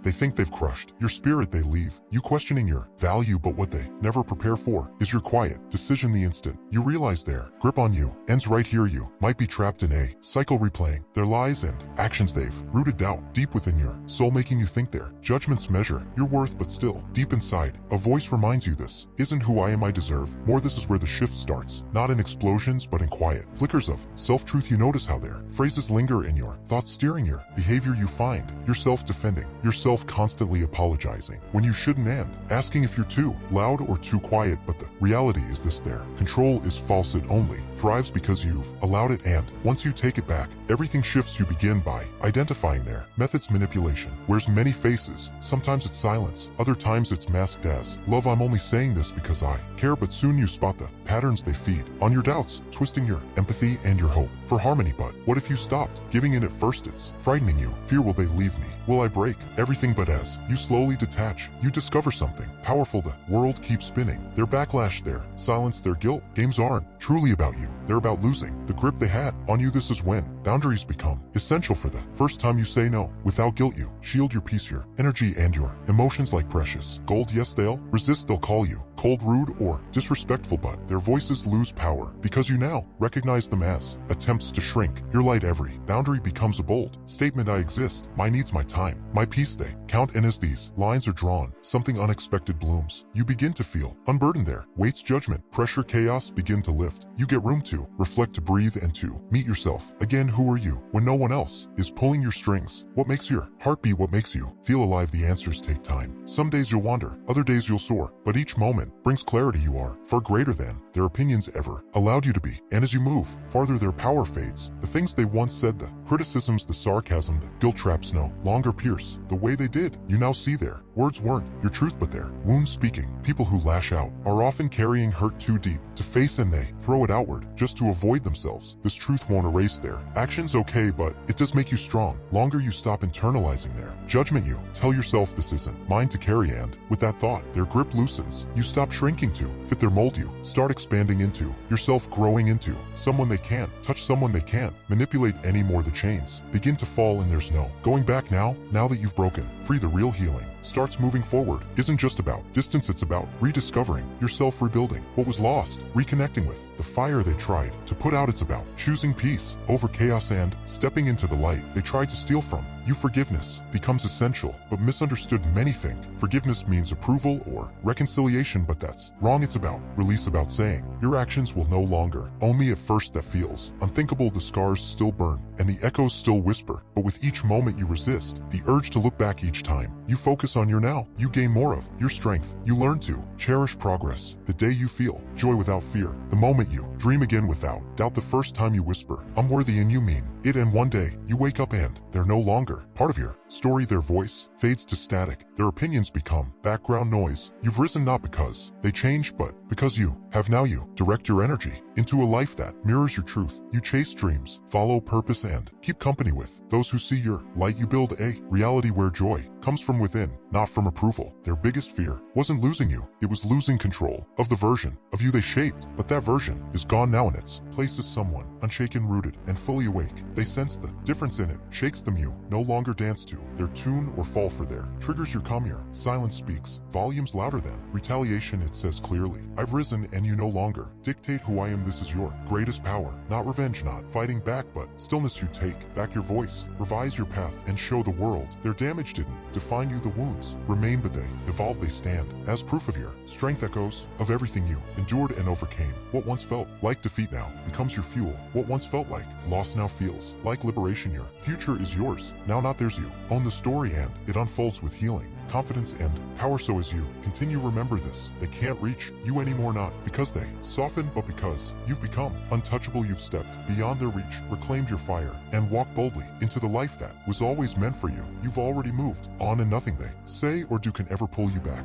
They think they've crushed your spirit, they leave you questioning your value, but what they never prepare for is your quiet decision the instant you realize their grip on you ends right here. You might be trapped in a cycle replaying their lies and actions. They've rooted doubt deep within your soul, making you think their judgments measure your worth, but still, deep inside, a voice reminds you this isn't who I am, I deserve more. This is where the shift starts, not in explosions, but in quiet flickers of self-truth. You notice how their phrases linger in your thoughts, steering your behavior. You find yourself defending yourself, constantly apologizing when you shouldn't, and asking if you're too loud or too quiet. But the reality is this: their control is false. It only thrives because you've allowed it, and once you take it back, everything shifts. You begin by identifying their methods. Manipulation wears many faces. Sometimes it's silence, other times it's masked as love. I'm only saying this because I care, but soon you spot the patterns they feed on your doubts, twisting your empathy and your hope for harmony. But what if you stopped giving in at first? It's frightening you. Fear, will they leave me? Will I break everything? But as you slowly detach, you discover something powerful. The world keeps spinning. Their backlash, their silence, their guilt. Games aren't truly about you. They're about losing the grip they had on you. This is when boundaries become essential. For the first time you say no without guilt. You shield your peace, your energy, and your emotions like precious gold. Yes, they'll resist. They'll call you cold, rude, or disrespectful, but their voices lose power because you now recognize them as attempts to shrink your light. Every boundary becomes a bold statement: I exist, my needs, my time, my peace, they count. And as these lines are drawn, something unexpected blooms. You begin to feel unburdened. Their weights, judgment, pressure, chaos begin to lift. You get room to reflect, to breathe, and to meet yourself again. Who are you when no one else is pulling your strings? What makes your heart beat? What makes you feel alive? The answers take time. Some days you'll wander, other days you'll soar, but each moment brings clarity. You are far greater than their opinions ever allowed you to be. And as you move farther, their power fades. The things they once said, the criticisms, the sarcasm, the guilt traps no longer pierce the way they did. You now see their words weren't your truth, but their wounds speaking. People who lash out are often carrying hurt too deep to face, and they throw it outward just to avoid themselves. This truth won't erase their actions, okay, but it does make you strong. Longer you stop internalizing their judgment, you tell yourself, this isn't mine to carry, and with that thought, their grip loosens. You stop shrinking to fit their mold. You start expanding into yourself, growing into someone they can't touch, someone they can't manipulate anymore. The chains begin to fall, and there's no going back now that you've broken free. The real healing starts. Moving forward isn't just about distance, it's about rediscovering yourself, rebuilding what was lost, reconnecting with the fire they tried to put out. It's about choosing peace over chaos and stepping into the light they tried to steal from you. Forgiveness becomes essential, but misunderstood. Many think forgiveness means approval or reconciliation, but that's wrong. It's about release, about saying your actions will no longer own me. At first that feels unthinkable. The scars still burn and the echoes still whisper, but with each moment you resist the urge to look back. Each time you focus on your now, you gain more of your strength. You learn to cherish progress. The day you feel joy without fear, the moment you dream again without doubt, the first time you whisper I'm worthy and you mean it, and one day you wake up and they're no longer part of your story. Their voice fades to static. Their opinions become background noise. You've risen not because they changed, but because you have. Now you direct your energy into a life that mirrors your truth. You chase dreams, follow purpose, and keep company with those who see your light. You build a reality where joy comes from within, not from approval. Their biggest fear wasn't losing you, it was losing control of the version of you they shaped. But that version is gone now, and its place is someone unshaken, rooted, and fully awake. They sense the difference in it, shakes them. You no longer dance to their tune or fall for their triggers. Your calm, your silence speaks volumes louder than retaliation. It says clearly, I've risen and you no longer dictate who I am. This is your greatest power, not revenge, not fighting back, but stillness. You take back your voice, revise your path, and show the world their damage didn't define you. The wounds remain, but they evolve. They stand as proof of your strength, echoes of everything you endured and overcame. What once felt like defeat now becomes your fuel. What once felt like loss now feels like liberation. Your future is yours now, not theirs. You own the story, and it unfolds with healing, confidence, and power. So as you continue, remember this: they can't reach you anymore, not because they softened, but because you've become untouchable. You've stepped beyond their reach, reclaimed your fire, and walked boldly into the life that was always meant for you. You've already moved on, and nothing they say or do can ever pull you back.